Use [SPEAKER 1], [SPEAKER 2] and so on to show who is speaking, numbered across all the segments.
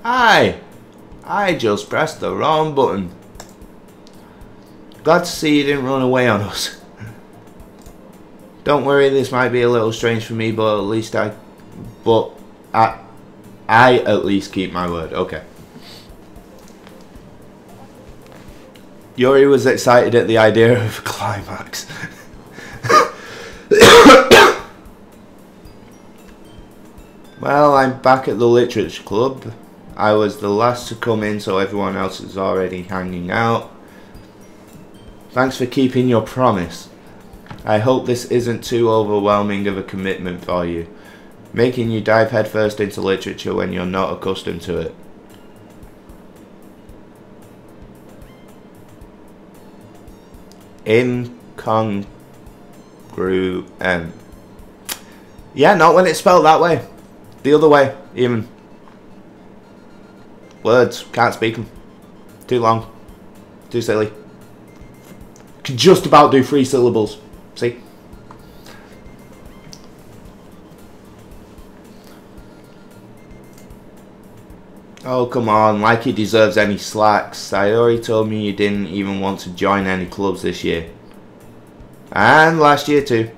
[SPEAKER 1] I just pressed the wrong button. Glad to see you didn't run away on us. Don't worry, this might be a little strange for me, but at least I at least keep my word. Okay. Yuri was excited at the idea of a climax. Well, I'm back at the Literature Club. I was the last to come in, so everyone else is already hanging out. Thanks for keeping your promise. I hope this isn't too overwhelming of a commitment for you, making you dive headfirst into literature when you're not accustomed to it. Incongruent. Yeah, not when it's spelled that way. The other way, even. Words, can't speak them. Too long. Too silly. Can just about do 3 syllables. See? Oh, come on, like he deserves any slacks. Sayori told me you didn't even want to join any clubs this year. And last year too.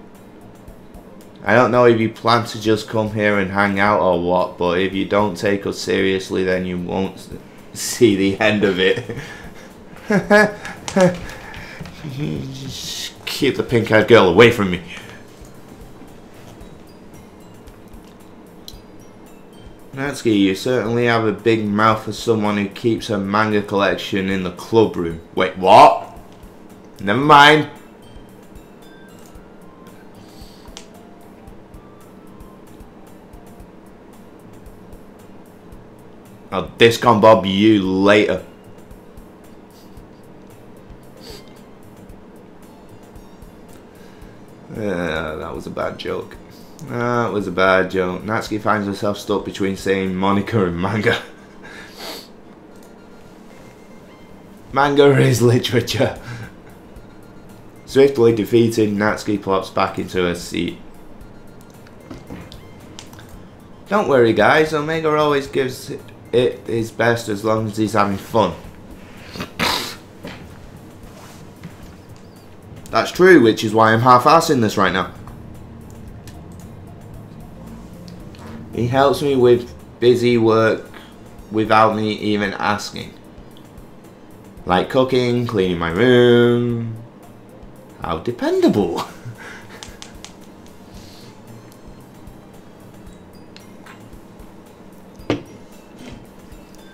[SPEAKER 1] I don't know if you plan to just come here and hang out or what, but if you don't take us seriously, then you won't see the end of it. Just keep the pink-haired girl away from me. Natsuki, you certainly have a big mouth for someone who keeps her manga collection in the club room. Wait, what? Never mind. I'll discount Bob you later. That was a bad joke. That was a bad joke. Natsuki finds herself stuck between saying Monica and manga. Manga is literature. Swiftly defeated, Natsuki plops back into her seat. Don't worry guys, Omega always gives it his best as long as he's having fun. That's true, which is why I'm half-assing this right now. He helps me with busy work without me even asking. Like cooking, cleaning my room. How dependable.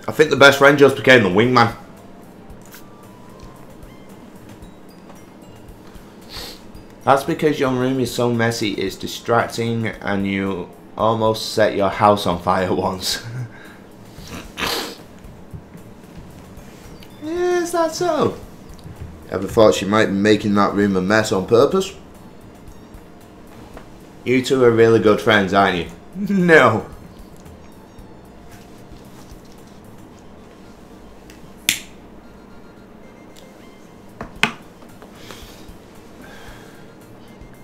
[SPEAKER 1] I think the best friend just became the wingman. That's because your room is so messy, it's distracting, and you almost set your house on fire once. Yeah, is that so? Ever thought she might be making that room a mess on purpose? You two are really good friends, aren't you? No.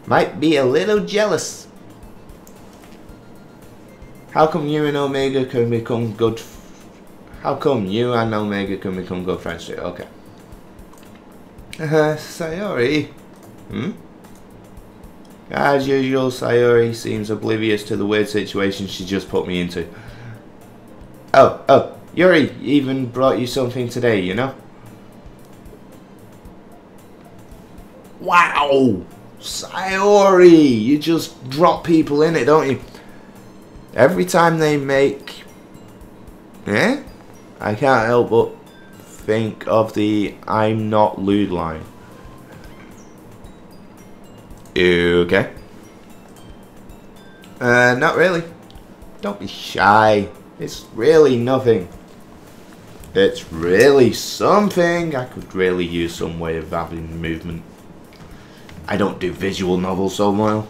[SPEAKER 1] Might be a little jealous. How come you and Omega can become good? How come you and Omega can become good friends too? Okay. Sayori. As usual, Sayori seems oblivious to the weird situation she just put me into. Oh, Yuri even brought you something today, you know? Wow! Sayori! You just drop people in it, don't you? Every time they make... Eh? I can't help but think of the I'm not lewd line. Okay. Not really. Don't be shy. It's really nothing. It's really something. I could really use some way of having movement. I don't do visual novels so well.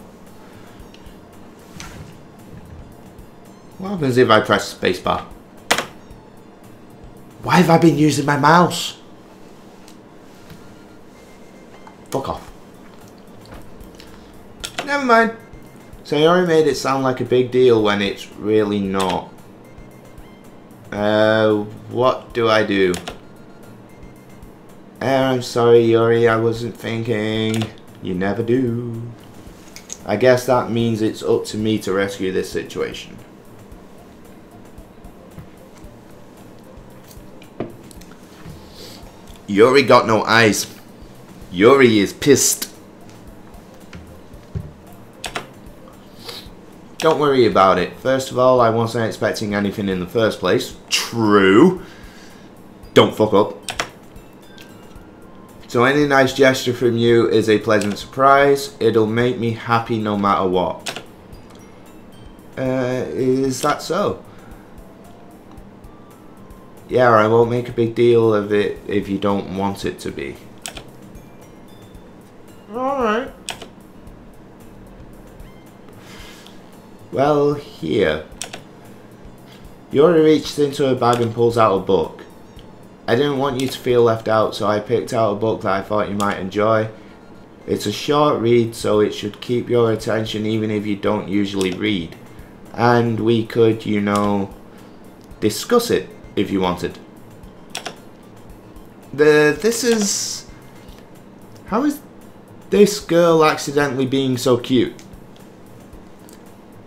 [SPEAKER 1] What happens if I press spacebar? Why have I been using my mouse? Fuck off. Never mind. Sayori made it sound like a big deal when it's really not. What do I do? I'm sorry, Yuri, I wasn't thinking. You never do. I guess that means it's up to me to rescue this situation. Yuri got no eyes. Yuri is pissed. Don't worry about it. First of all, I wasn't expecting anything in the first place. True. Don't fuck up. So any nice gesture from you is a pleasant surprise. It'll make me happy no matter what. Is that so? Yeah, I won't make a big deal of it if you don't want it to be. Alright. Well, here. Yuri reaches into her bag and pulls out a book. I didn't want you to feel left out, so I picked out a book that I thought you might enjoy. It's a short read, so it should keep your attention even if you don't usually read. And we could, you know, discuss it if you wanted. How is this girl accidentally being so cute?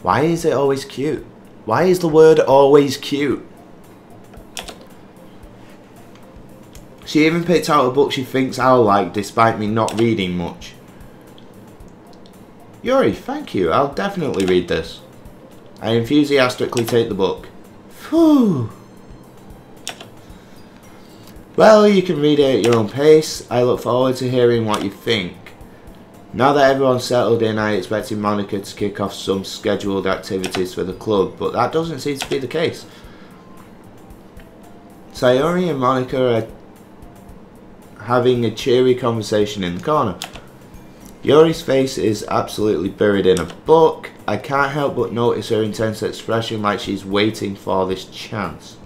[SPEAKER 1] Why is it always cute? Why is the word always cute? She even picked out a book she thinks I'll like despite me not reading much. Yuri, thank you. I'll definitely read this. I enthusiastically take the book. Phew. Well, you can read it at your own pace. I look forward to hearing what you think. Now that everyone's settled in, I expected Monica to kick off some scheduled activities for the club, but that doesn't seem to be the case. Sayori and Monica are having a cheery conversation in the corner. Yuri's face is absolutely buried in a book. I can't help but notice her intense expression, like she's waiting for this chance.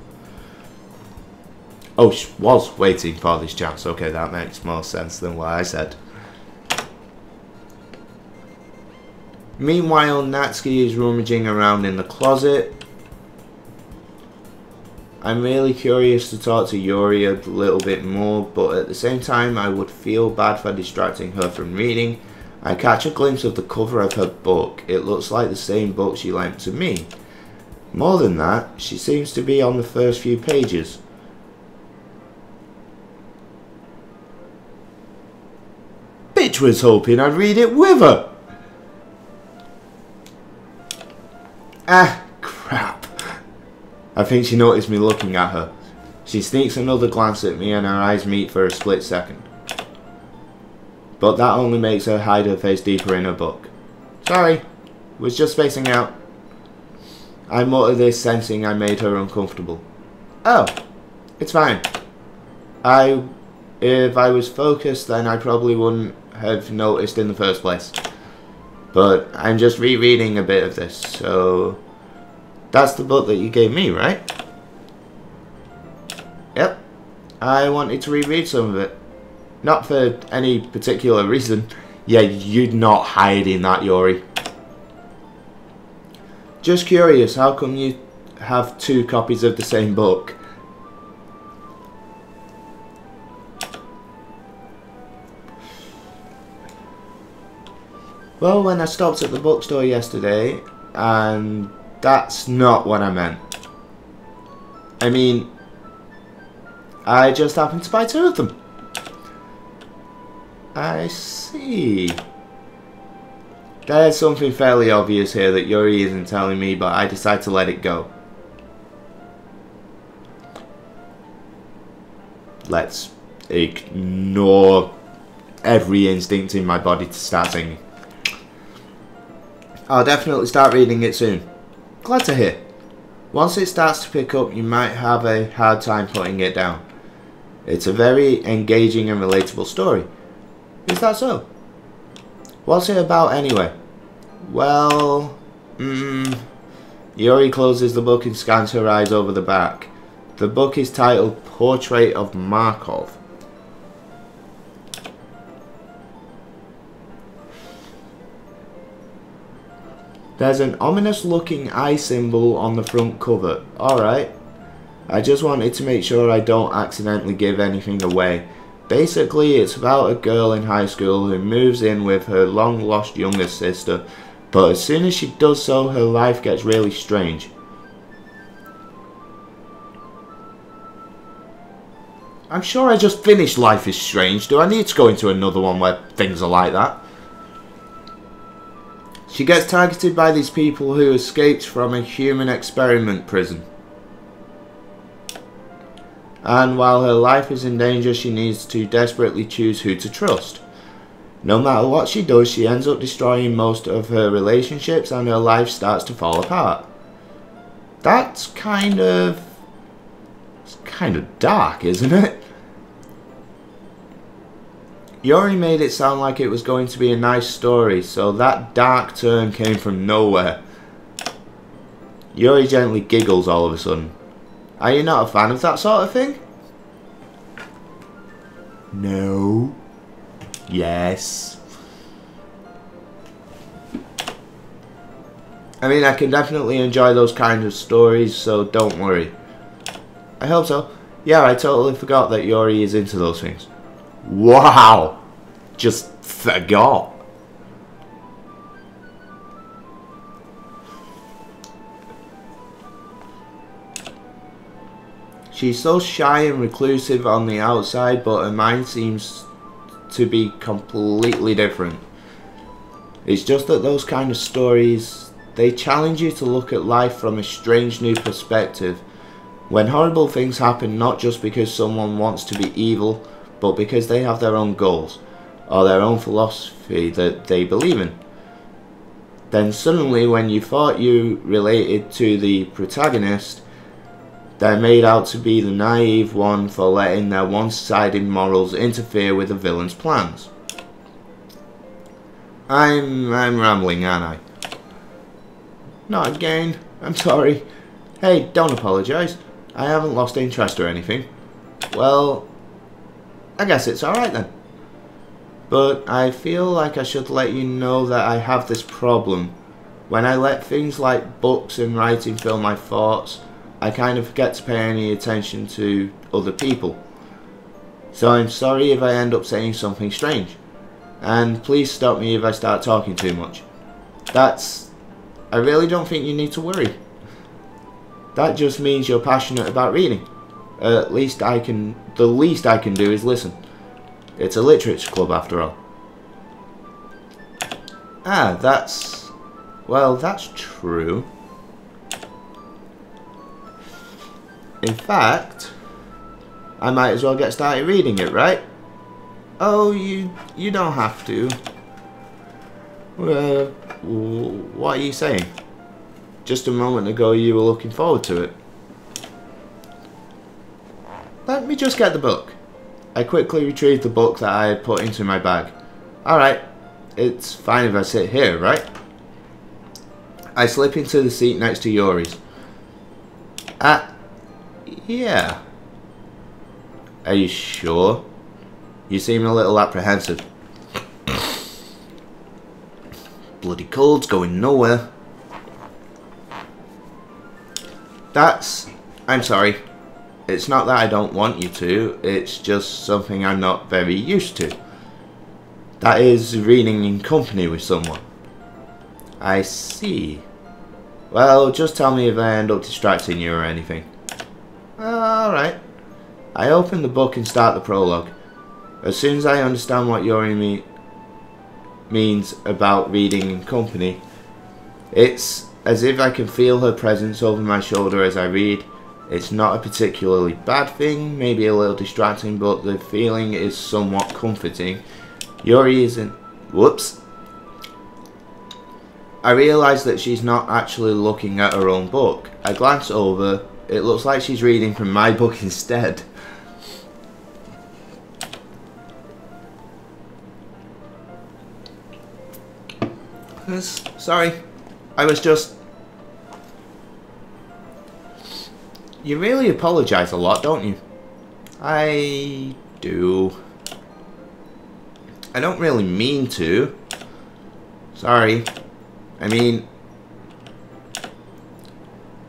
[SPEAKER 1] Oh, she was waiting for this chance. Okay, that makes more sense than what I said. Meanwhile, Natsuki is rummaging around in the closet. I'm really curious to talk to Yuri a little bit more, but at the same time I would feel bad for distracting her from reading. I catch a glimpse of the cover of her book. It looks like the same book she lent to me. More than that, she seems to be on the first few pages. Bitch was hoping I'd read it with her! Ah, crap. I think she noticed me looking at her. She sneaks another glance at me and our eyes meet for a split second. But that only makes her hide her face deeper in her book. Sorry, was just spacing out. I mutter this, sensing I made her uncomfortable. Oh, it's fine. If I was focused, then I probably wouldn't have noticed in the first place. But I'm just rereading a bit of this, so... That's the book that you gave me, right? Yep. I wanted to reread some of it. Not for any particular reason. Yeah, you're not hiding that, Yuri. Just curious, how come you have 2 copies of the same book? Well, when I stopped at the bookstore yesterday, and that's not what I meant. I mean, I just happened to buy 2 of them. I see. There's something fairly obvious here that Yuri isn't telling me, but I decide to let it go. Let's ignore every instinct in my body to start singing. I'll definitely start reading it soon. Glad to hear. Once it starts to pick up, you might have a hard time putting it down. It's a very engaging and relatable story. Is that so? What's it about anyway? Well, Yuri closes the book and scans her eyes over the back. The book is titled Portrait of Markov. There's an ominous looking eye symbol on the front cover. Alright. I just wanted to make sure I don't accidentally give anything away. Basically, it's about a girl in high school who moves in with her long-lost younger sister, but as soon as she does so, her life gets really strange. I'm sure I just finished Life is Strange. Do I need to go into another one where things are like that? She gets targeted by these people who escaped from a human experiment prison. And while her life is in danger, she needs to desperately choose who to trust. No matter what she does, she ends up destroying most of her relationships and her life starts to fall apart. That's kind of dark, isn't it? Yori made it sound like it was going to be a nice story, so that dark turn came from nowhere. Yori gently giggles all of a sudden. Are you not a fan of that sort of thing? No. Yes. I mean, I can definitely enjoy those kinds of stories, so don't worry. I hope so. Yeah, I totally forgot that Yori is into those things. Wow! Just forgot. She's so shy and reclusive on the outside, but her mind seems to be completely different. It's just that those kind of stories, they challenge you to look at life from a strange new perspective. When horrible things happen, not just because someone wants to be evil, but because they have their own goals, or their own philosophy that they believe in. Then suddenly, when you thought you related to the protagonist, they're made out to be the naive one for letting their one-sided morals interfere with the villain's plans. I'm rambling, aren't I? Not again. I'm sorry. Hey, don't apologise. I haven't lost interest or anything. Well, I guess it's alright then. But I feel like I should let you know that I have this problem. When I let things like books and writing fill my thoughts, I kind of forget to pay any attention to other people. So I'm sorry if I end up saying something strange. And please stop me if I start talking too much. I really don't think you need to worry. That just means you're passionate about reading. The least I can do is listen. It's a literature club after all. Ah, that's true. In fact, I might as well get started reading it, right? Oh, you don't have to. What are you saying? Just a moment ago you were looking forward to it. Let me just get the book. I quickly retrieved the book that I had put into my bag. Alright, it's fine if I sit here, right? I slip into the seat next to Yori's. Yeah. Are you sure? You seem a little apprehensive. Bloody cold's going nowhere. I'm sorry. It's not that I don't want you to, it's just something I'm not very used to. That is reading in company with someone. I see. Well, just tell me if I end up distracting you or anything. Alright. I open the book and start the prologue. As soon as I understand what Yori means about reading in company, it's as if I can feel her presence over my shoulder as I read. It's not a particularly bad thing, maybe a little distracting, but the feeling is somewhat comforting. Yori isn't... Whoops. I realise that she's not actually looking at her own book. I glance over. It looks like she's reading from my book instead. Sorry. I was just... You really apologise a lot, don't you? I do. I don't really mean to. Sorry. I mean...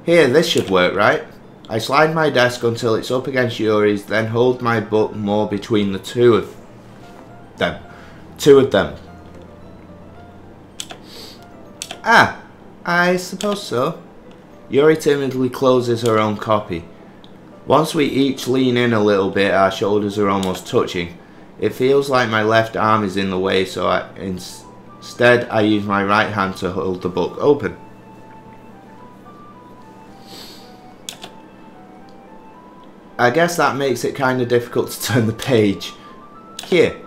[SPEAKER 1] Here, this should work, right? I slide my desk until it's up against Yuri's, then hold my book more between the two of them. Ah, I suppose so. Yuri timidly closes her own copy. Once we each lean in a little bit, our shoulders are almost touching. It feels like my left arm is in the way, so instead I use my right hand to hold the book open. I guess that makes it kind of difficult to turn the page. Here.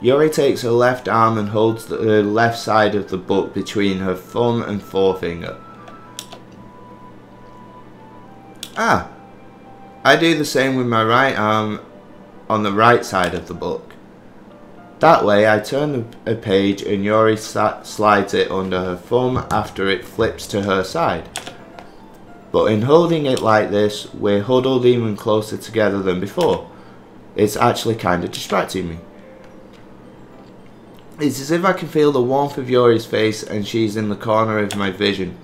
[SPEAKER 1] Yuri takes her left arm and holds the left side of the book between her thumb and forefinger. Ah, I do the same with my right arm on the right side of the book. That way I turn a page and Yuri slides it under her thumb after it flips to her side. But in holding it like this, we're huddled even closer together than before. It's actually kind of distracting me. It's as if I can feel the warmth of Yuri's face and she's in the corner of my vision.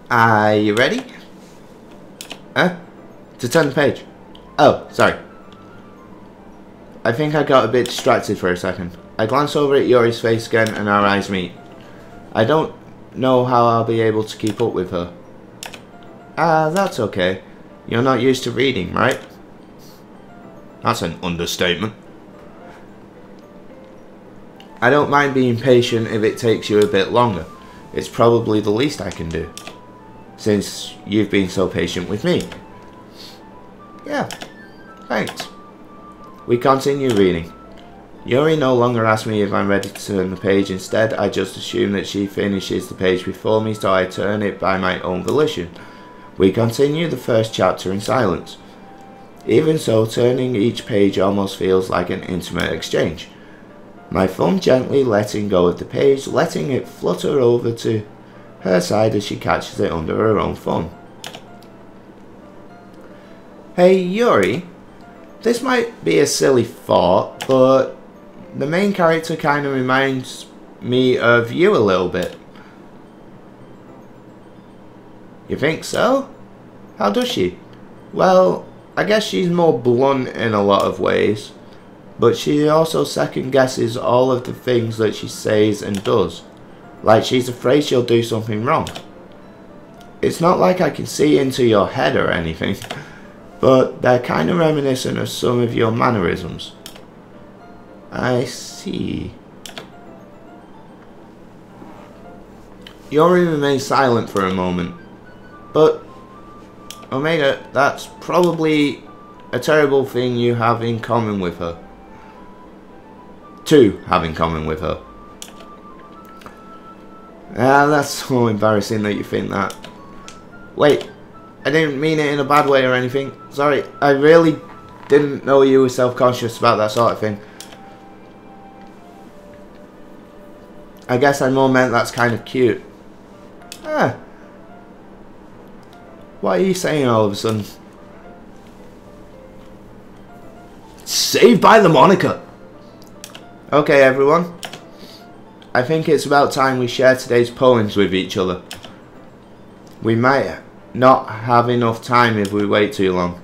[SPEAKER 1] Are you ready? Huh? To turn the page? Oh, sorry. I think I got a bit distracted for a second. I glance over at Yuri's face again and our eyes meet. I don't know how I'll be able to keep up with her. That's okay. You're not used to reading, right? That's an understatement. I don't mind being patient if it takes you a bit longer. It's probably the least I can do, since you've been so patient with me. Yeah, thanks. We continue reading. Yuri no longer asks me if I'm ready to turn the page. Instead, I just assume that she finishes the page before me, so I turn it by my own volition. We continue the first chapter in silence. Even so, turning each page almost feels like an intimate exchange. My thumb gently letting go of the page, letting it flutter over to her side as she catches it under her own thumb. Hey Yuri, this might be a silly thought, but the main character kind of reminds me of you a little bit. You think so? How does she? Well, I guess she's more blunt in a lot of ways, but she also second guesses all of the things that she says and does. Like she's afraid she'll do something wrong. It's not like I can see into your head or anything, but they're kind of reminiscent of some of your mannerisms. I see. Yuri remains silent for a moment, but Omega, that's probably a terrible thing you have in common with her. To have in common with her. That's so embarrassing that you think that. Wait, I didn't mean it in a bad way or anything. Sorry, I really didn't know you were self-conscious about that sort of thing. I guess I more meant that's kind of cute. What are you saying all of a sudden? Saved by the moniker! Okay everyone, I think it's about time we share today's poems with each other. We might not have enough time if we wait too long.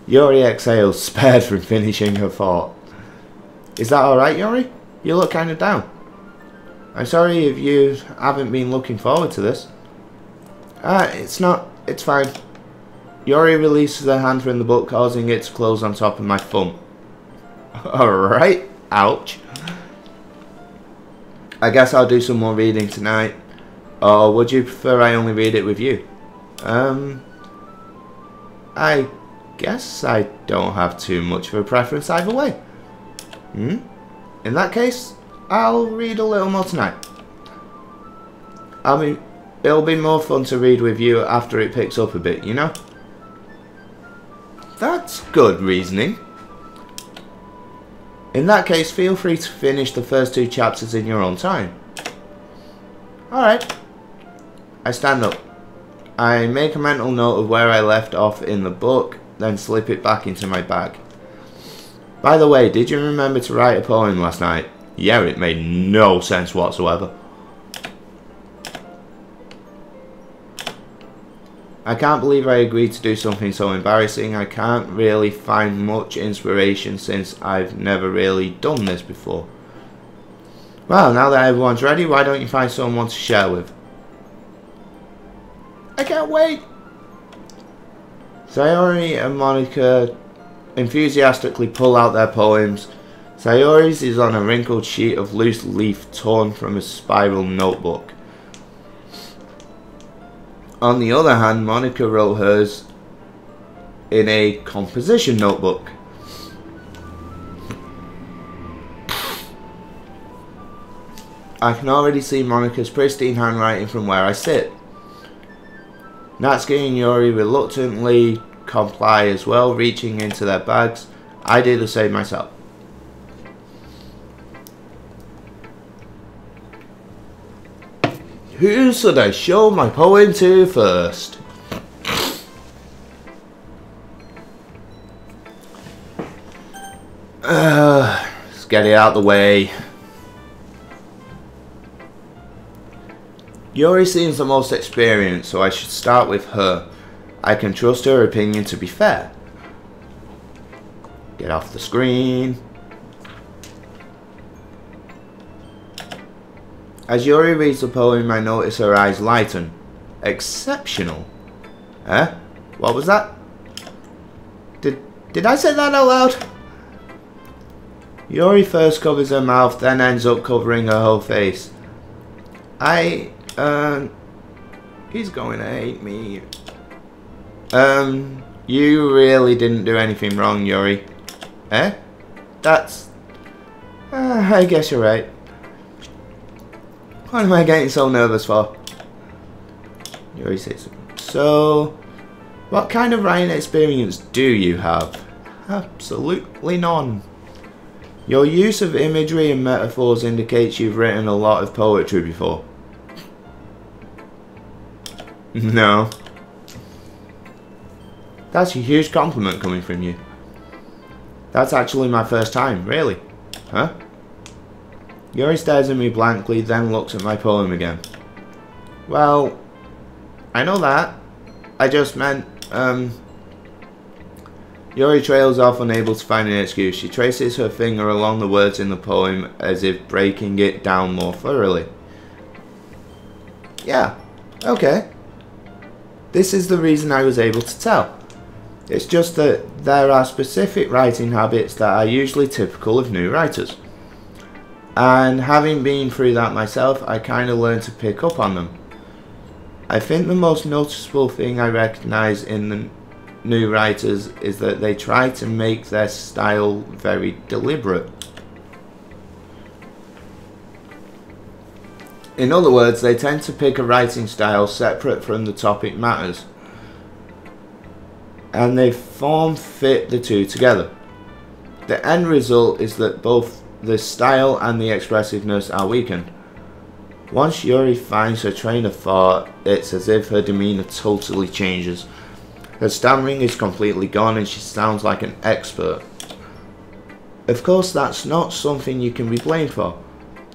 [SPEAKER 1] Yuri exhales, spared from finishing her thought. Is that alright, Yuri? You look kind of down. I'm sorry if you haven't been looking forward to this. It's not. It's fine. Yuri releases her hand from the book, causing it to close on top of my thumb. Alright. Ouch. I guess I'll do some more reading tonight. Or would you prefer I only read it with you? I guess I don't have too much of a preference either way. In that case, I'll read a little more tonight. It'll be more fun to read with you after it picks up a bit, you know? That's good reasoning. In that case, feel free to finish the first 2 chapters in your own time. Alright. I stand up. I make a mental note of where I left off in the book, then slip it back into my bag. By the way, did you remember to write a poem last night? Yeah, it made no sense whatsoever. I can't believe I agreed to do something so embarrassing. I can't really find much inspiration since I've never really done this before. Well, now that everyone's ready, why don't you find someone to share with? I can't wait! Sayori and Monica enthusiastically pull out their poems. Sayori's is on a wrinkled sheet of loose leaf torn from a spiral notebook. On the other hand, Monica wrote hers in a composition notebook. I can already see Monica's pristine handwriting from where I sit. Natsuki and Yuri reluctantly comply as well, reaching into their bags. I do the same myself. Who should I show my poem to first? Let's get it out the way. Yuri seems the most experienced, so I should start with her. I can trust her opinion to be fair. Get off the screen. As Yuri reads the poem, I notice her eyes lighten. Exceptional. Eh? What was that? Did I say that out loud? Yuri first covers her mouth, then ends up covering her whole face. He's going to hate me. You really didn't do anything wrong, Yuri. Eh? That's... I guess you're right. What am I getting so nervous for? Yuri says, so, what kind of writing experience do you have? Absolutely none. Your use of imagery and metaphors indicates you've written a lot of poetry before. No. That's a huge compliment coming from you. That's actually my first time, really. Huh? Yuri stares at me blankly, then looks at my poem again. Well, I know that. I just meant, Yuri trails off, unable to find an excuse. She traces her finger along the words in the poem as if breaking it down more thoroughly. Yeah, okay. This is the reason I was able to tell. It's just that there are specific writing habits that are usually typical of new writers. And having been through that myself, I kind of learned to pick up on them. I think the most noticeable thing I recognise in the new writers is that they try to make their style very deliberate. In other words, they tend to pick a writing style separate from the topic matters, and they form-fit the two together. The end result is that both the style and the expressiveness are weakened. Once Yuri finds her train of thought, it's as if her demeanour totally changes. Her stammering is completely gone and she sounds like an expert. Of course, that's not something you can be blamed for.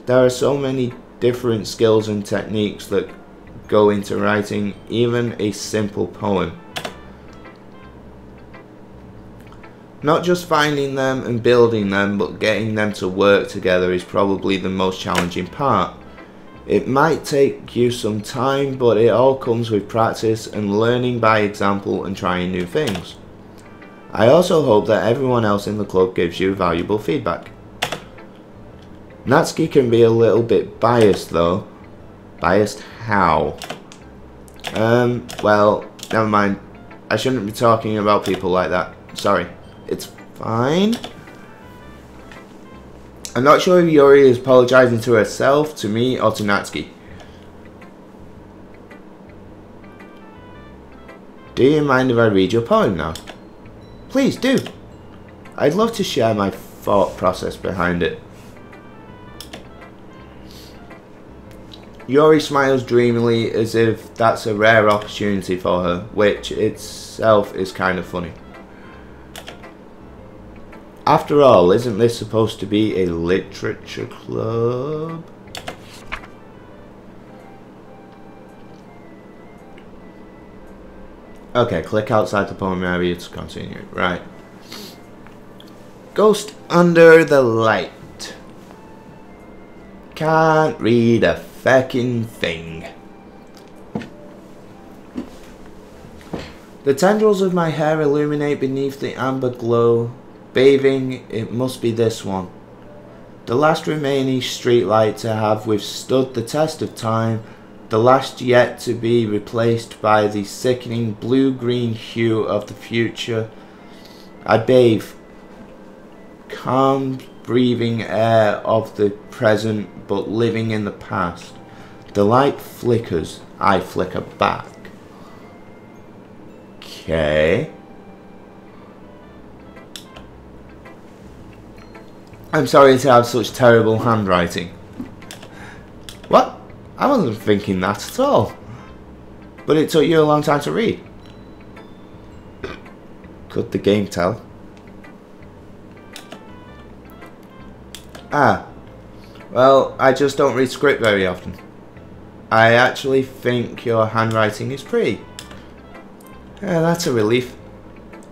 [SPEAKER 1] There are so many different skills and techniques that go into writing even a simple poem. Not just finding them and building them, but getting them to work together is probably the most challenging part. It might take you some time, but it all comes with practice and learning by example and trying new things. I also hope that everyone else in the club gives you valuable feedback. Natsuki can be a little bit biased though. Biased how? Well, never mind. I shouldn't be talking about people like that. Sorry. It's fine. I'm not sure if Yuri is apologising to herself, to me, or to Natsuki. Do you mind if I read your poem now? Please do. I'd love to share my thought process behind it. Yuri smiles dreamily as if that's a rare opportunity for her, which itself is kind of funny. After all, isn't this supposed to be a literature club? Okay, click outside the poem area to continue. Right. Ghost under the light. Can't read a feckin' thing. The tendrils of my hair illuminate beneath the amber glow. Bathing, it must be this one. The last remaining streetlight to have withstood the test of time. The last yet to be replaced by the sickening blue-green hue of the future. I bathe. Calm, breathing air of the present, but living in the past. The light flickers. I flicker back. Okay. I'm sorry to have such terrible handwriting. What? I wasn't thinking that at all. But it took you a long time to read. Could the game tell? Ah. Well, I just don't read script very often. I actually think your handwriting is pretty. Yeah, that's a relief.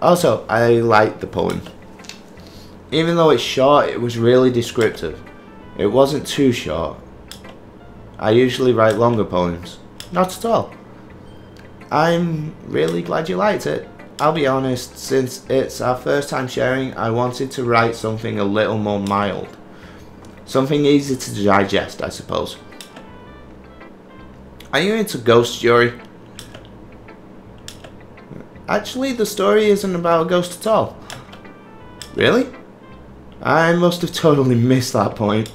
[SPEAKER 1] Also, I like the poem. Even though it's short, it was really descriptive. It wasn't too short. I usually write longer poems. Not at all. I'm really glad you liked it. I'll be honest, since it's our first time sharing, I wanted to write something a little more mild. Something easy to digest, I suppose. Are you into ghost story? Actually, the story isn't about a ghost at all. Really? I must have totally missed that point.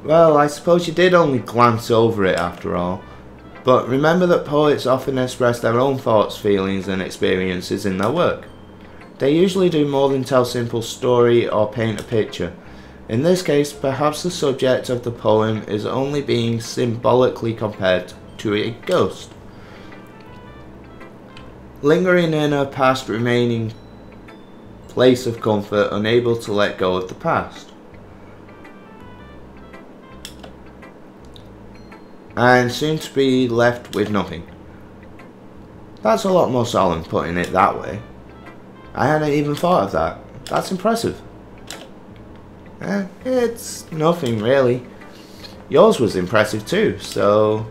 [SPEAKER 1] Well, I suppose you did only glance over it after all. But remember that poets often express their own thoughts, feelings and experiences in their work. They usually do more than tell a simple story or paint a picture. In this case, perhaps the subject of the poem is only being symbolically compared to a ghost. Lingering in a past remaining place of comfort, unable to let go of the past. And soon to be left with nothing. That's a lot more solemn putting it that way. I hadn't even thought of that. That's impressive. It's nothing really. Yours was impressive too, so...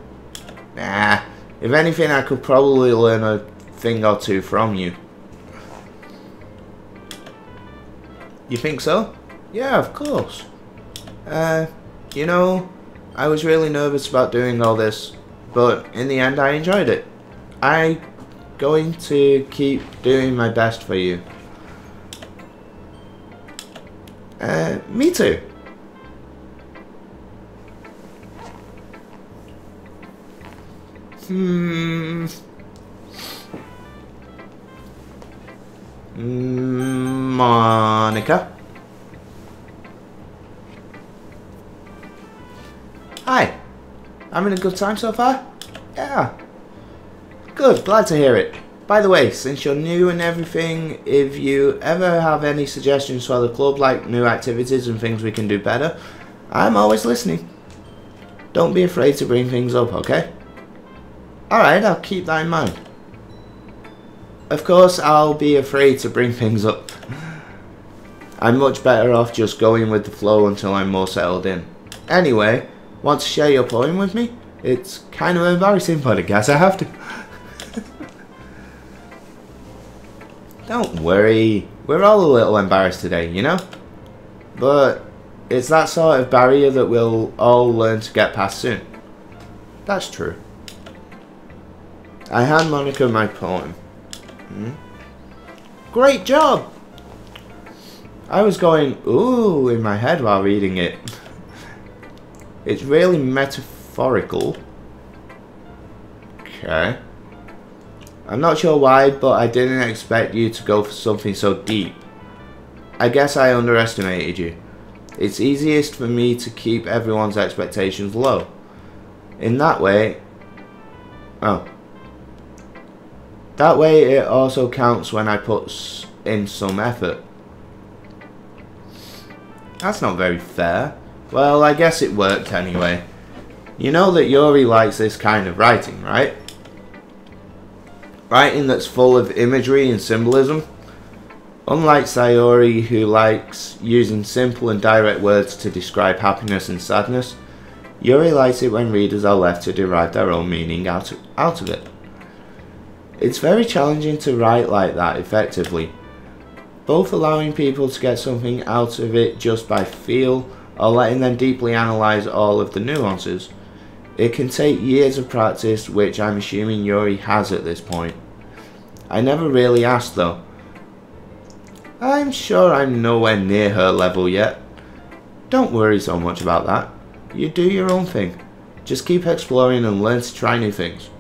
[SPEAKER 1] Nah, if anything I could probably learn a thing or two from you. You think so? Yeah, of course. You know, I was really nervous about doing all this, but in the end I enjoyed it. I'm going to keep doing my best for you. Me too. Monica? Hi. Having a good time so far? Yeah. Good, glad to hear it. By the way, since you're new and everything, if you ever have any suggestions for the club, like new activities and things we can do better, I'm always listening. Don't be afraid to bring things up, okay? Alright, I'll keep that in mind. Of course, I'll be afraid to bring things up. I'm much better off just going with the flow until I'm more settled in. Anyway, want to share your poem with me? It's kind of embarrassing, but I guess I have to. Don't worry, we're all a little embarrassed today, you know? But it's that sort of barrier that we'll all learn to get past soon. That's true. I hand Monica my poem. Great job! I was going, ooh, in my head while reading it. It's really metaphorical. Okay. I'm not sure why, but I didn't expect you to go for something so deep. I guess I underestimated you. It's easiest for me to keep everyone's expectations low. In that way... Oh. That way it also counts when I put in some effort. That's not very fair. Well, I guess it worked anyway. You know that Yuri likes this kind of writing, right? Writing that's full of imagery and symbolism. Unlike Sayori, who likes using simple and direct words to describe happiness and sadness, Yuri likes it when readers are left to derive their own meaning out of it. It's very challenging to write like that effectively, both allowing people to get something out of it just by feel or letting them deeply analyse all of the nuances. It can take years of practice, which I'm assuming Yuri has at this point. I never really asked though. I'm sure I'm nowhere near her level yet. Don't worry so much about that. You do your own thing. Just keep exploring and learn to try new things.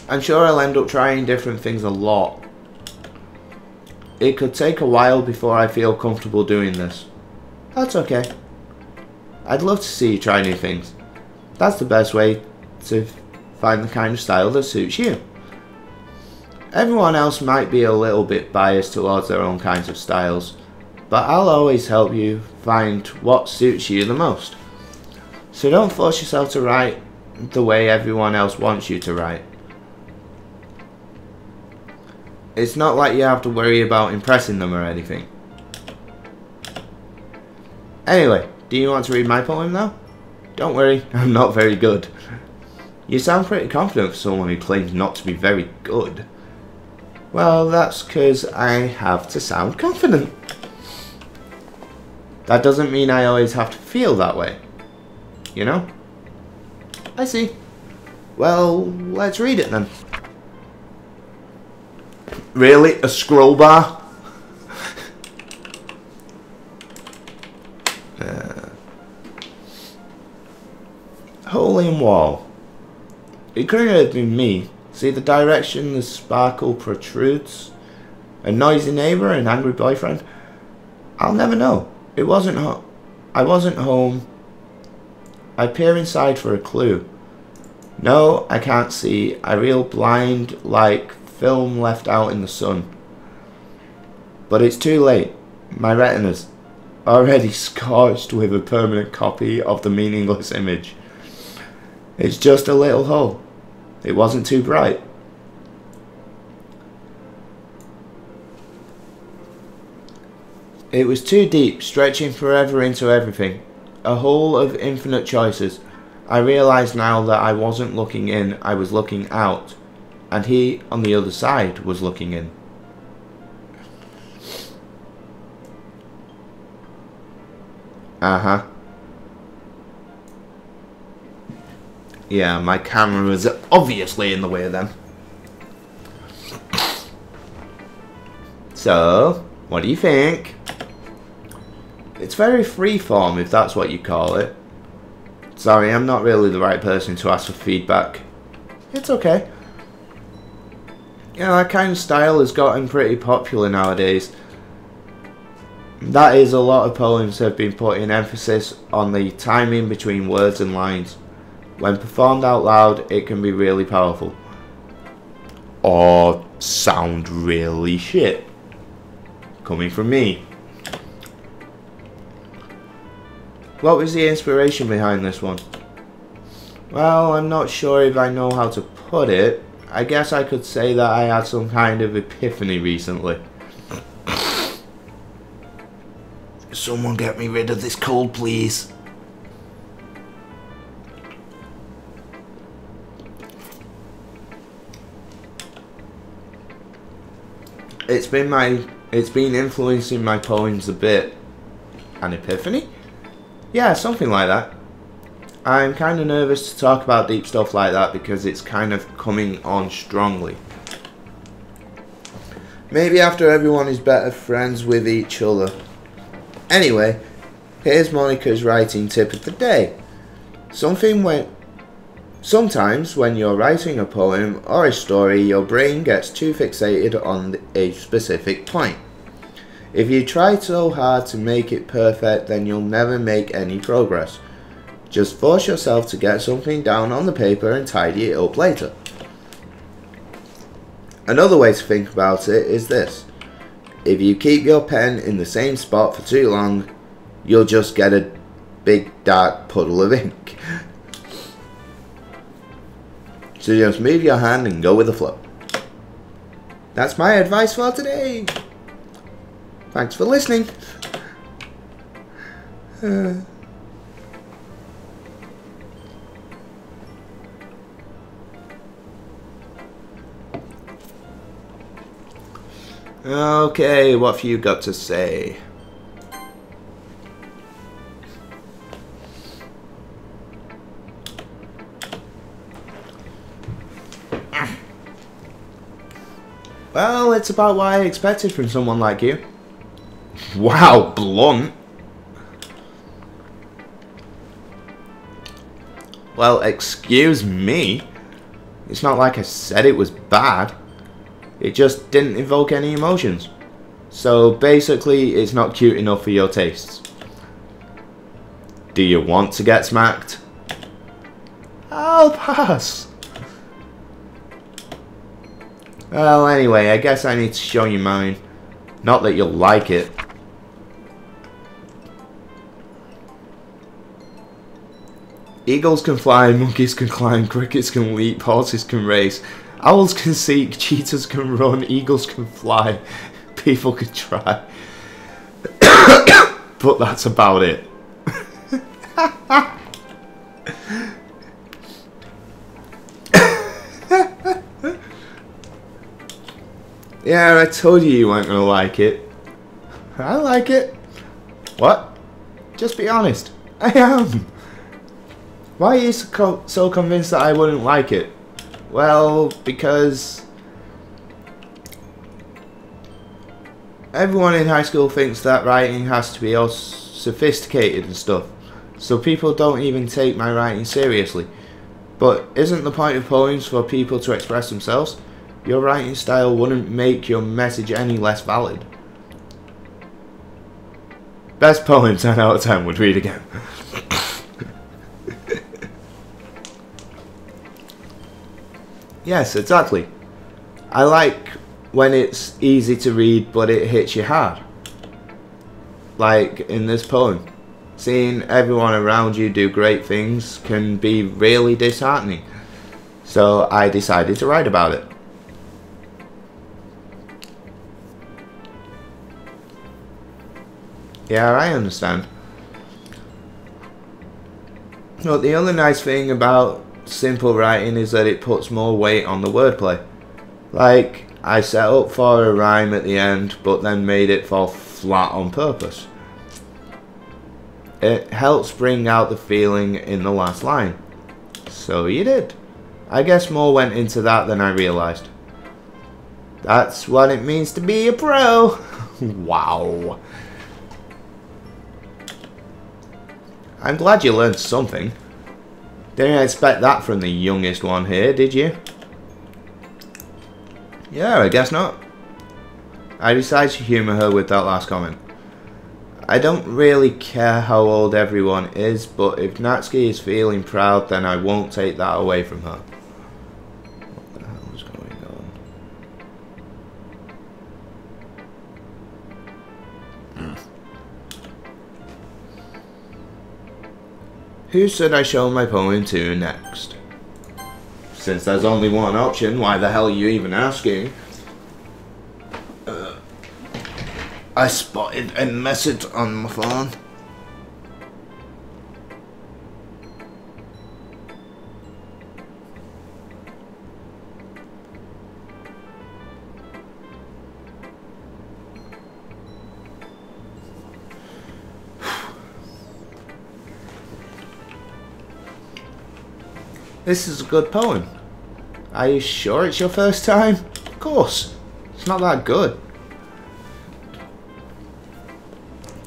[SPEAKER 1] I'm sure I'll end up trying different things a lot. It could take a while before I feel comfortable doing this. That's okay. I'd love to see you try new things. That's the best way to find the kind of style that suits you. Everyone else might be a little bit biased towards their own kinds of styles, but I'll always help you find what suits you the most. So don't force yourself to write the way everyone else wants you to write. It's not like you have to worry about impressing them or anything. Anyway, do you want to read my poem now? Don't worry, I'm not very good. You sound pretty confident for someone who claims not to be very good. Well, that's because I have to sound confident. That doesn't mean I always have to feel that way. You know? I see. Well, let's read it then. Really? A scroll bar? Hole in wall. It could have been me. See the direction the sparkle protrudes? A noisy neighbour, an angry boyfriend? I'll never know. I wasn't home. I peer inside for a clue. No, I can't see. I reel blind like film left out in the sun. But it's too late. My retina's already scorched with a permanent copy of the meaningless image. It's just a little hole. It wasn't too bright. It was too deep, stretching forever into everything. A hole of infinite choices. I realised now that I wasn't looking in, I was looking out. And he, on the other side, was looking in. Uh-huh. Yeah, my camera was obviously in the way of them. So, what do you think? It's very freeform, if that's what you call it. Sorry, I'm not really the right person to ask for feedback. It's okay. Yeah, that kind of style has gotten pretty popular nowadays. That is, a lot of poems have been putting emphasis on the timing between words and lines. When performed out loud, it can be really powerful. Or sound really shit. Coming from me. What was the inspiration behind this one? Well, I'm not sure if I know how to put it. I guess I could say that I had some kind of epiphany recently. Someone get me rid of this cold, please. It's been influencing my poems a bit. An epiphany? Yeah, something like that. I'm kind of nervous to talk about deep stuff like that because it's kind of coming on strongly. Maybe after everyone is better friends with each other. Anyway, here's Monica's writing tip of the day. Sometimes when you're writing a poem or a story, your brain gets too fixated on a specific point. If you try so hard to make it perfect, then you'll never make any progress. Just force yourself to get something down on the paper and tidy it up later. Another way to think about it is this. If you keep your pen in the same spot for too long, you'll just get a big dark puddle of ink. So just move your hand and go with the flow. That's my advice for today. Thanks for listening. Okay, what have you got to say? Well, it's about what I expected from someone like you. Wow, blunt. Well, excuse me. It's not like I said it was bad. It just didn't evoke any emotions. So basically, it's not cute enough for your tastes. Do you want to get smacked? I'll pass. Well, anyway, I guess I need to show you mine. Not that you'll like it. Eagles can fly, monkeys can climb, crickets can leap, horses can race, owls can seek, cheetahs can run, eagles can fly, people can try. But that's about it. Yeah, I told you weren't gonna like it. I like it. What? Just be honest. I am. Why are you so convinced that I wouldn't like it? Well, because everyone in high school thinks that writing has to be all sophisticated and stuff, so people don't even take my writing seriously. But isn't the point of poems for people to express themselves? Your writing style wouldn't make your message any less valid. Best poem 10 out of 10 would read again. Yes, exactly. I like when it's easy to read but it hits you hard. Like in this poem. Seeing everyone around you do great things can be really disheartening. So I decided to write about it. Yeah, I understand. But the other nice thing about simple writing is that it puts more weight on the wordplay. Like, I set up for a rhyme at the end, but then made it fall flat on purpose. It helps bring out the feeling in the last line. So you did. I guess more went into that than I realised. That's what it means to be a pro. Wow. I'm glad you learned something. Didn't expect that from the youngest one here, did you? Yeah, I guess not. I decided to humour her with that last comment. I don't really care how old everyone is, but if Natsuki is feeling proud, then I won't take that away from her. What the hell is going on? Who should I show my poem to next? Since there's only one option, why the hell are you even asking? I spotted a message on my phone. This is a good poem. Are you sure it's your first time? Of course. It's not that good.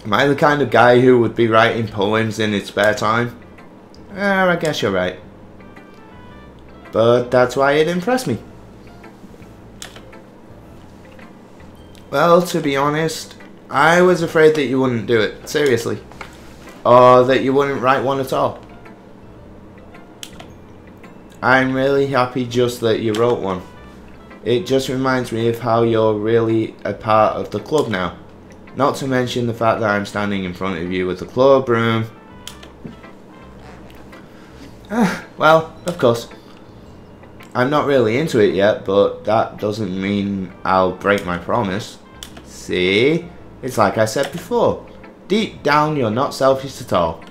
[SPEAKER 1] Am I the kind of guy who would be writing poems in his spare time? I guess you're right. But that's why it impressed me. Well, to be honest, I was afraid that you wouldn't do it, seriously. Or that you wouldn't write one at all. I'm really happy just that you wrote one. It just reminds me of how you're really a part of the club now. Not to mention the fact that I'm standing in front of you with the club room. Well, of course. I'm not really into it yet, but that doesn't mean I'll break my promise. See? It's like I said before. Deep down, you're not selfish at all.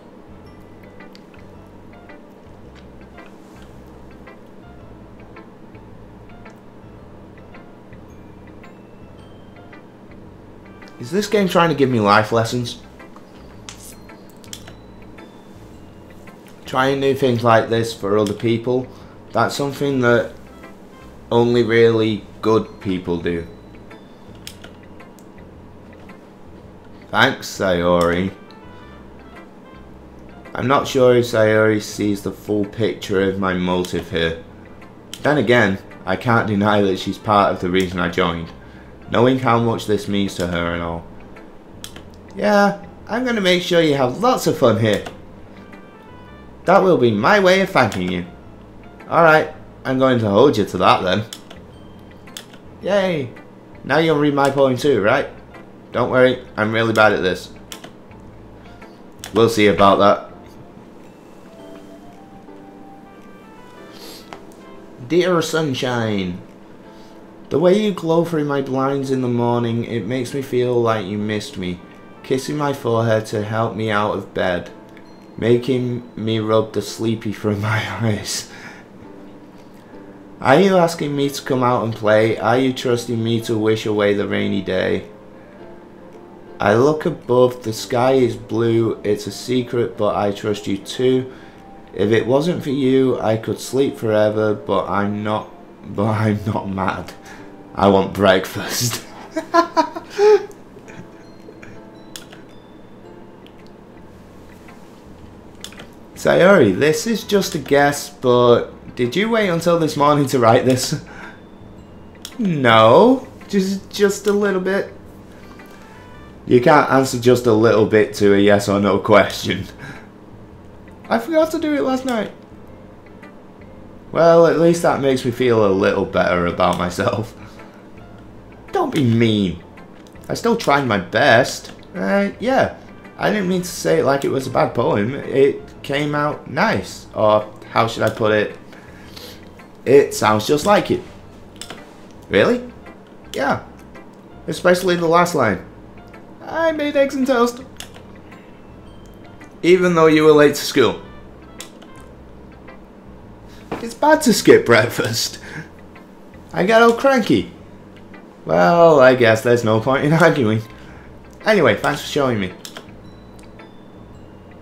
[SPEAKER 1] Is this game trying to give me life lessons? Trying new things like this for other people, that's something that only really good people do. Thanks, Sayori. I'm not sure if Sayori sees the full picture of my motive here. Then again, I can't deny that she's part of the reason I joined, knowing how much this means to her and all. Yeah, I'm gonna make sure you have lots of fun here. That will be my way of thanking you. Alright, I'm going to hold you to that then. Yay! Now you'll read my poem too, right? Don't worry, I'm really bad at this. We'll see about that. Dear sunshine, the way you glow through my blinds in the morning, it makes me feel like you missed me, kissing my forehead to help me out of bed, making me rub the sleepy from my eyes. Are you asking me to come out and play? Are you trusting me to wish away the rainy day? I look above, the sky is blue, it's a secret, but I trust you too. If it wasn't for you, I could sleep forever, but I'm not mad. I want breakfast. Sayori, this is just a guess, but did you wait until this morning to write this? No, just a little bit. You can't answer just a little bit to a yes or no question. I forgot to do it last night. Well, at least that makes me feel a little better about myself. Don't be mean. I still tried my best. Yeah, I didn't mean to say it like it was a bad poem. It came out nice. Or, how should I put it? It sounds just like it. Really? Yeah. Especially the last line. I made eggs and toast. Even though you were late to school. It's bad to skip breakfast. I got all cranky. Well, I guess there's no point in arguing. Anyway, thanks for showing me.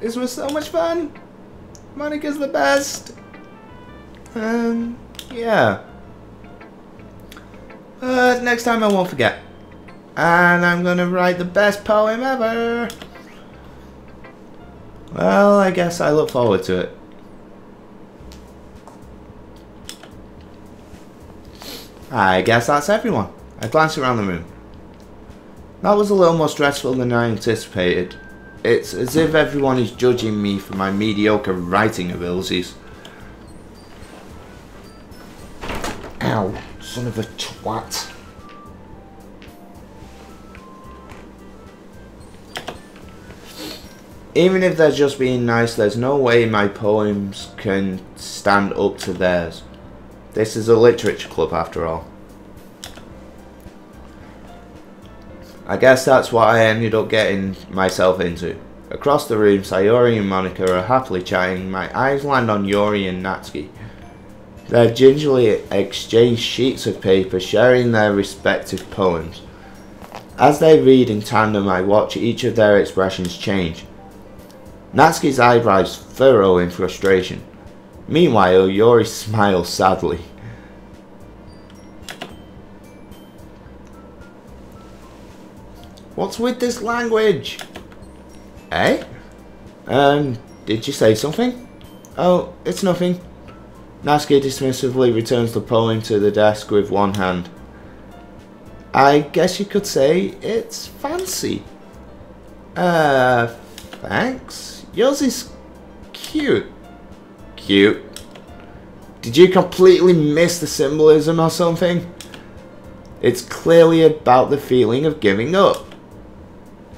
[SPEAKER 1] This was so much fun. Monica's the best. Yeah. Next time I won't forget. And I'm gonna write the best poem ever. Well, I guess I look forward to it. I guess that's everyone. I glanced around the room. That was a little more stressful than I anticipated. It's as if everyone is judging me for my mediocre writing abilities. Ow, son of a twat. Even if they're just being nice, there's no way my poems can stand up to theirs. This is a literature club after all. I guess that's what I ended up getting myself into. Across the room, Sayori and Monica are happily chatting. My eyes land on Yuri and Natsuki. They gingerly exchange sheets of paper, sharing their respective poems. As they read in tandem, I watch each of their expressions change. Natsuki's eyebrows furrow in frustration. Meanwhile, Yuri smiles sadly. What's with this language? Eh? Did you say something? Oh, it's nothing. Natsuki dismissively returns the poem to the desk with one hand. I guess you could say it's fancy. Thanks. Yours is cute. Cute. Did you completely miss the symbolism or something? It's clearly about the feeling of giving up.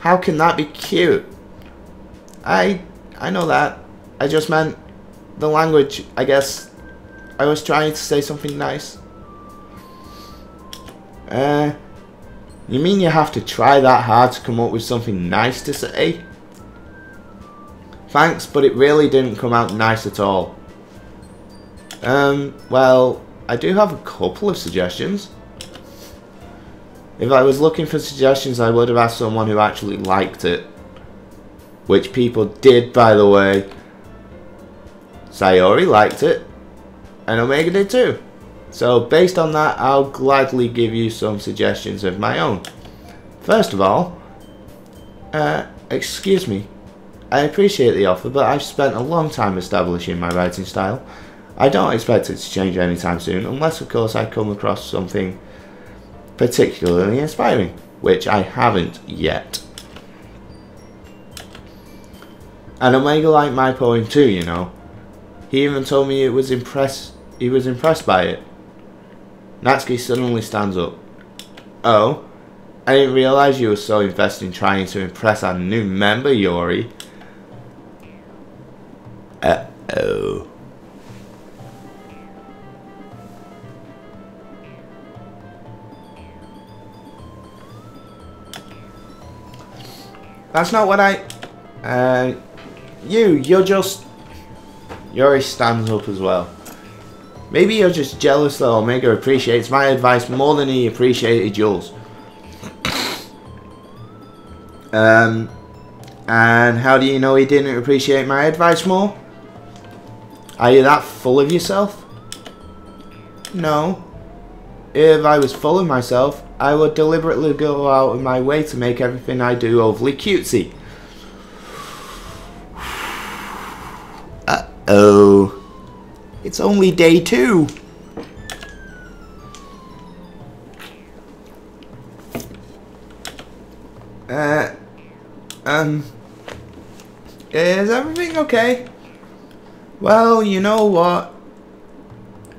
[SPEAKER 1] How can that be cute? I know that. I just meant the language, I guess. I was trying to say something nice. You mean you have to try that hard to come up with something nice to say? Thanks, but it really didn't come out nice at all. Well, I do have a couple of suggestions. If I was looking for suggestions, I would have asked someone who actually liked it. Which people did, by the way. Sayori liked it, and Omega did too. So based on that, I'll gladly give you some suggestions of my own. First of all, excuse me. I appreciate the offer, but I've spent a long time establishing my writing style. I don't expect it to change anytime soon, unless of course I come across something particularly inspiring, which I haven't yet. And Omega liked my poem too, you know. He even told me he was impressed by it. Natsuki suddenly stands up. Oh, I didn't realize you were so invested in trying to impress our new member, Yori. Uh-oh. That's not what you're just... Yori stands up as well. Maybe you're just jealous that Omega appreciates my advice more than he appreciated yours. And how do you know he didn't appreciate my advice more? Are you that full of yourself? No. If I was full of myself, I would deliberately go out of my way to make everything I do overly cutesy. Uh-oh. It's only day 2. Is everything okay? Well, you know what?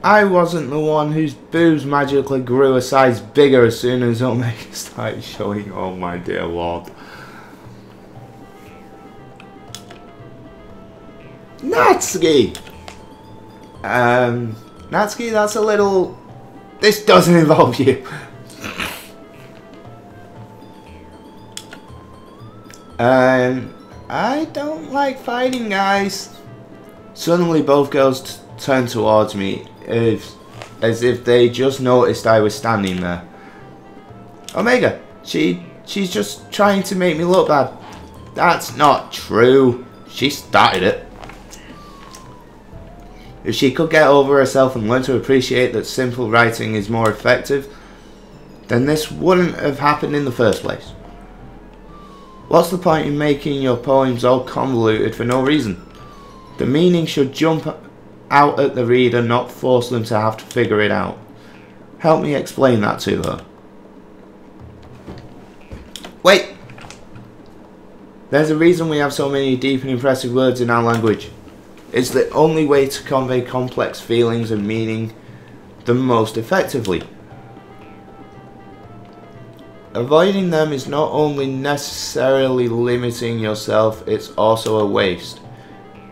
[SPEAKER 1] I wasn't the one whose boobs magically grew a size bigger as soon as Omega started showing. Oh my dear lord. Natsuki! Natsuki, that's a little... This doesn't involve you. I don't like fighting, guys. Suddenly both girls turned towards me as if they just noticed I was standing there. Omega, she's just trying to make me look bad. That's not true. She started it. If she could get over herself and learn to appreciate that simple writing is more effective, then this wouldn't have happened in the first place. What's the point in making your poems all convoluted for no reason? The meaning should jump out at the reader, not force them to have to figure it out. Help me explain that to her. Wait! There's a reason we have so many deep and impressive words in our language. It's the only way to convey complex feelings and meaning the most effectively. Avoiding them is not only necessarily limiting yourself, it's also a waste.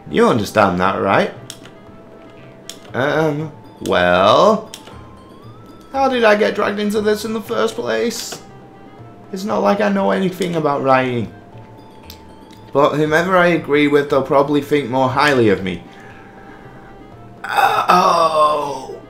[SPEAKER 1] You understand that, right? Well... How did I get dragged into this in the first place? It's not like I know anything about writing. But whomever I agree with, they'll probably think more highly of me. Oh...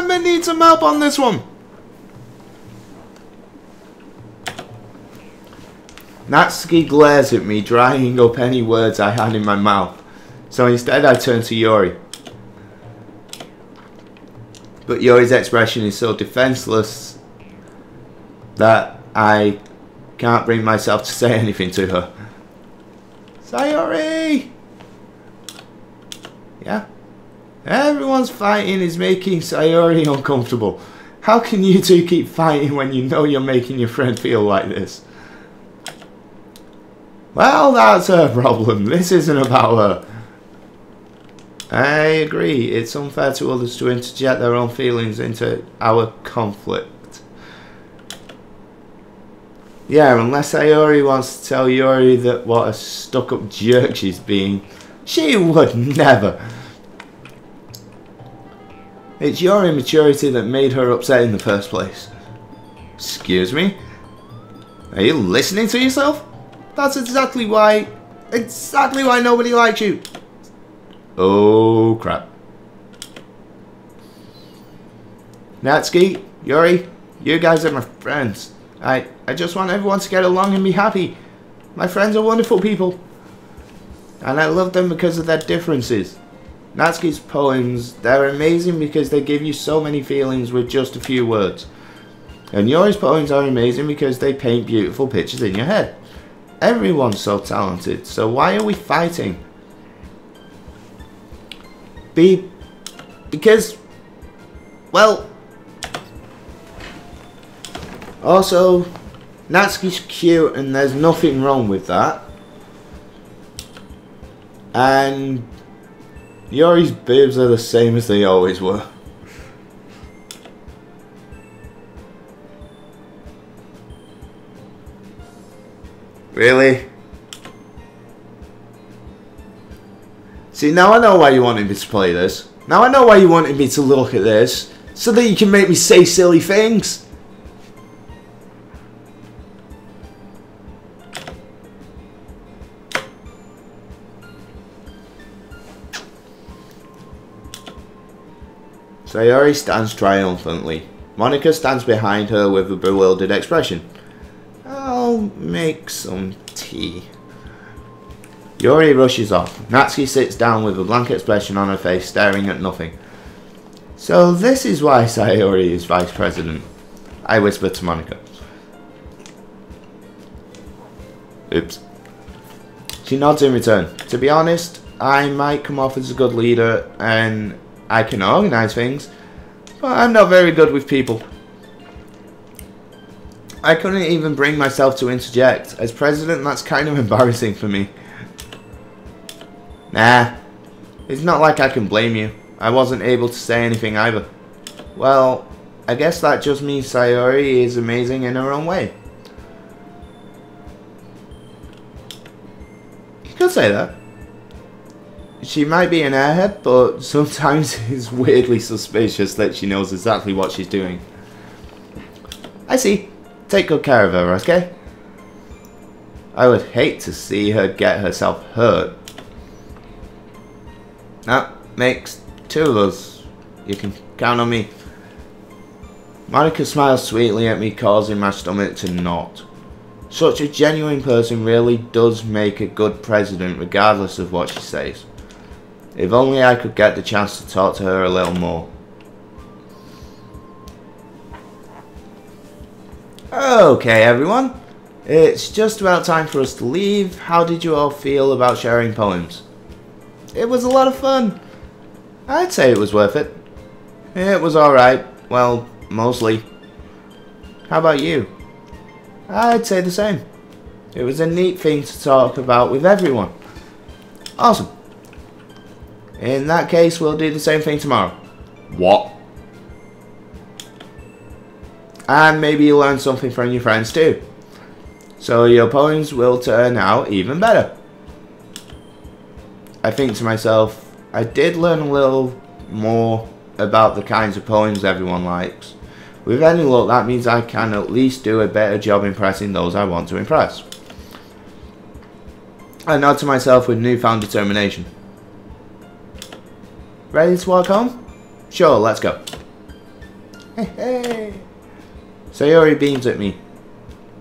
[SPEAKER 1] I need some help on this one. Natsuki glares at me, drying up any words I had in my mouth. So instead I turn to Yori. But Yori's expression is so defenseless that I can't bring myself to say anything to her. Sayori! Yeah? Everyone's fighting is making Sayori uncomfortable. How can you two keep fighting when you know you're making your friend feel like this? Well, that's her problem. This isn't about her. I agree. It's unfair to others to interject their own feelings into our conflict. Yeah, unless Sayori wants to tell Yuri that what a stuck-up jerk she's being. She would never. It's your immaturity that made her upset in the first place. Excuse me? Are you listening to yourself? That's exactly why nobody likes you. Oh crap. Natsuki, Yuri, you guys are my friends. I just want everyone to get along and be happy. My friends are wonderful people. And I love them because of their differences. Natsuki's poems, they're amazing because they give you so many feelings with just a few words. And Yuri's poems are amazing because they paint beautiful pictures in your head. Everyone's so talented, so why are we fighting? Because, well, also, Natsuki's cute and there's nothing wrong with that. And Yuri's boobs are the same as they always were. Really? See, now I know why you wanted me to play this. Now I know why you wanted me to look at this. So that you can make me say silly things. Sayori stands triumphantly. Monika stands behind her with a bewildered expression. I'll make some tea. Yuri rushes off. Natsuki sits down with a blank expression on her face, staring at nothing. So this is why Sayori is vice president, I whisper to Monika. Oops. She nods in return. To be honest, I might come off as a good leader and I can organise things, but I'm not very good with people. I couldn't even bring myself to interject. As president, that's kind of embarrassing for me. Nah, it's not like I can blame you. I wasn't able to say anything either. Well, I guess that just means Sayori is amazing in her own way. You could say that. She might be an airhead, but sometimes it's weirdly suspicious that she knows exactly what she's doing. I see. Take good care of her, okay? I would hate to see her get herself hurt. That makes two of us. You can count on me. Monika smiles sweetly at me, causing my stomach to knot. Such a genuine person really does make a good president, regardless of what she says. If only I could get the chance to talk to her a little more. Okay, everyone. It's just about time for us to leave. How did you all feel about sharing poems? It was a lot of fun. I'd say it was worth it. It was alright. Well, mostly. How about you? I'd say the same. It was a neat thing to talk about with everyone. Awesome. In that case, we'll do the same thing tomorrow. What? And maybe you'll learn something from your friends too. So your poems will turn out even better. I think to myself, I did learn a little more about the kinds of poems everyone likes. With any luck, that means I can at least do a better job impressing those I want to impress. I nod to myself with newfound determination. Ready to walk home? Sure, let's go. Hey, hey. Sayori beams at me.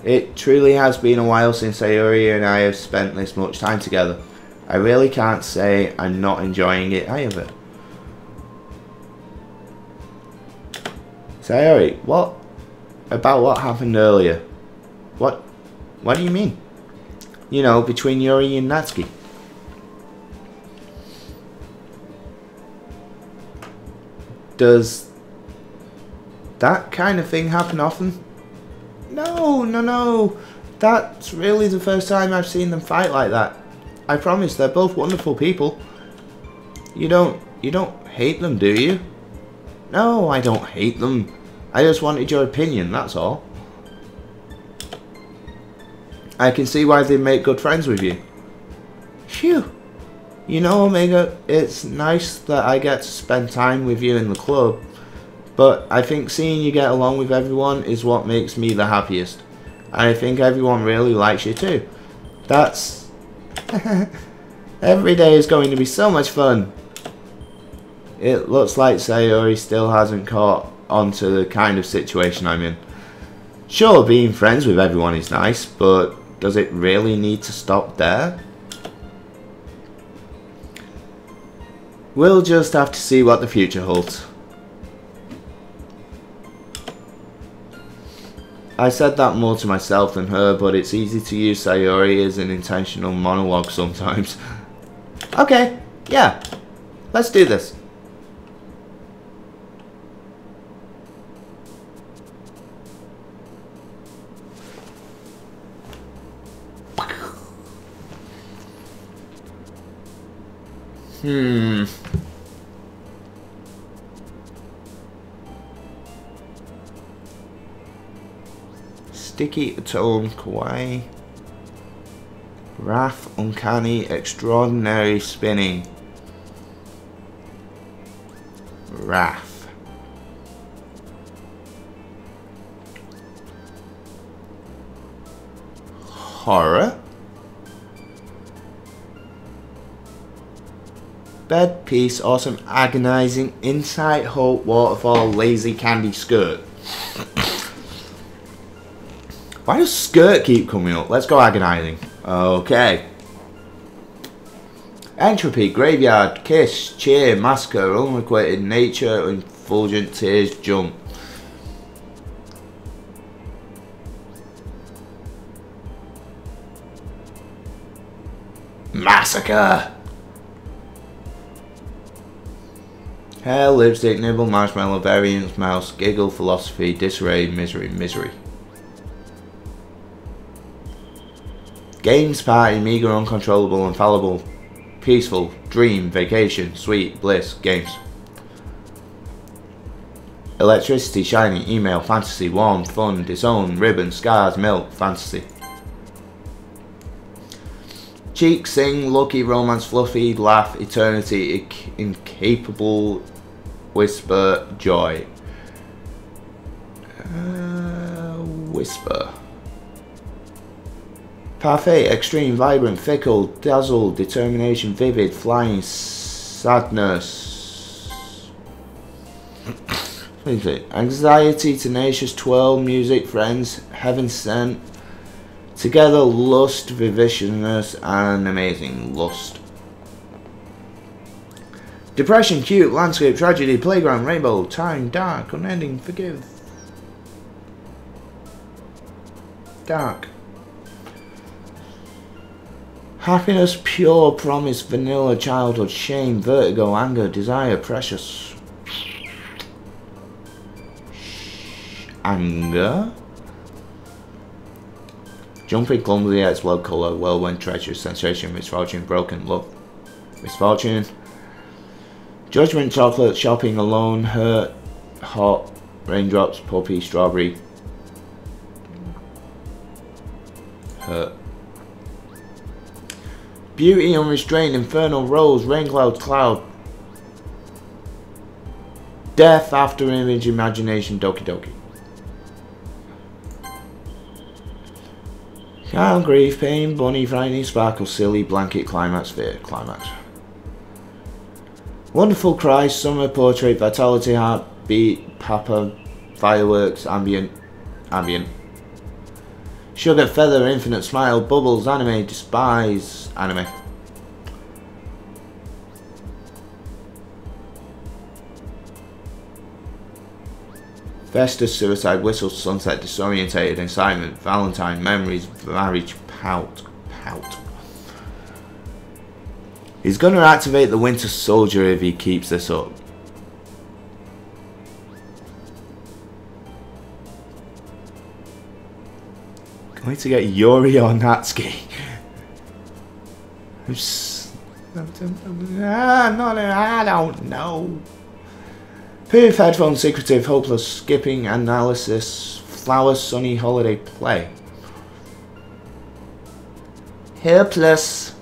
[SPEAKER 1] It truly has been a while since Sayori and I have spent this much time together. I really can't say I'm not enjoying it either. Sayori, what about what happened earlier? What do you mean? You know, between Yuri and Natsuki. Does that kind of thing happen often? No. That's really the first time I've seen them fight like that. I promise, they're both wonderful people. You don't hate them, do you? No, I don't hate them. I just wanted your opinion, that's all. I can see why they make good friends with you. Phew. You know, Omega, it's nice that I get to spend time with you in the club, but I think seeing you get along with everyone is what makes me the happiest. And I think everyone really likes you too. That's... Every day is going to be so much fun. It looks like Sayori still hasn't caught on to the kind of situation I'm in. Sure, being friends with everyone is nice, but does it really need to stop there? We'll just have to see what the future holds. I said that more to myself than her, but it's easy to use Sayori as an intentional monologue sometimes. Okay, yeah, let's do this. Sticky, Atone, Kawaii. Wrath, Uncanny, Extraordinary, Spinning. Wrath. Horror. Bed, Peace, Awesome, Agonizing, Insight, Hope, Waterfall, Lazy, Candy, Skirt. Why does Skirt keep coming up? Let's go Agonizing. Okay. Entropy, Graveyard, Kiss, Cheer, Massacre, Unrequited, Nature, Effulgent, Tears, Jump. Massacre! Hair, Lipstick, Nibble, Marshmallow, Variance, Mouse, Giggle, Philosophy, Disarray, Misery, Misery. Games, Party, Meager, Uncontrollable, Infallible, Peaceful, Dream, Vacation, Sweet, Bliss, Games. Electricity, Shiny, Email, Fantasy, Warm, Fun, Disown, Ribbon, Scars, Milk, Fantasy. Cheek, Sing, Lucky, Romance, Fluffy, Laugh, Eternity, Incapable, Whisper, Joy. Whisper. Parfait, Extreme, Vibrant, Fickle, Dazzle, Determination, Vivid, Flying, Sadness. What is it? Anxiety, Tenacious, Twirl, Music, Friends, Heaven Sent. Together, Lust, Vivaciousness, and Amazing Lust. Depression, Cute, Landscape, Tragedy, Playground, Rainbow, Time, Dark, Unending, Forgive. Dark. Happiness, Pure, Promise, Vanilla, Childhood, Shame, Vertigo, Anger, Desire, Precious. Anger. Jumping, Clumsy, Explode, Colour, Whirlwind, Treasure, Sensation, Misfortune, Broken, Love. Misfortune. Judgment, Chocolate, Shopping, Alone, Hurt, Hot, Raindrops, Puppy, Strawberry. Hurt. Beauty, Unrestrained, Infernal, Rose, Rain Cloud, Cloud. Death, After Image, Imagination, Doki Doki. Calm, Grief, Pain, Bunny, Frightening, Sparkle, Silly, Blanket, Climax, Fear, Climax. Wonderful Cry, Summer, Portrait, Vitality, Heartbeat, Papa, Fireworks, Ambient, Ambient. Sugar, Feather, Infinite Smile, Bubbles, Anime, Despise, Anime. Festus, Suicide, Whistle, Sunset, Disorientated, Incitement, Valentine, Memories, Marriage, Pout, Pout. He's gonna activate the Winter Soldier if he keeps this up. Going to get Yuri or Natsuki. I don't know. Poof, headphone, secretive, hopeless, skipping, analysis, flower, sunny, holiday, play. Helpless.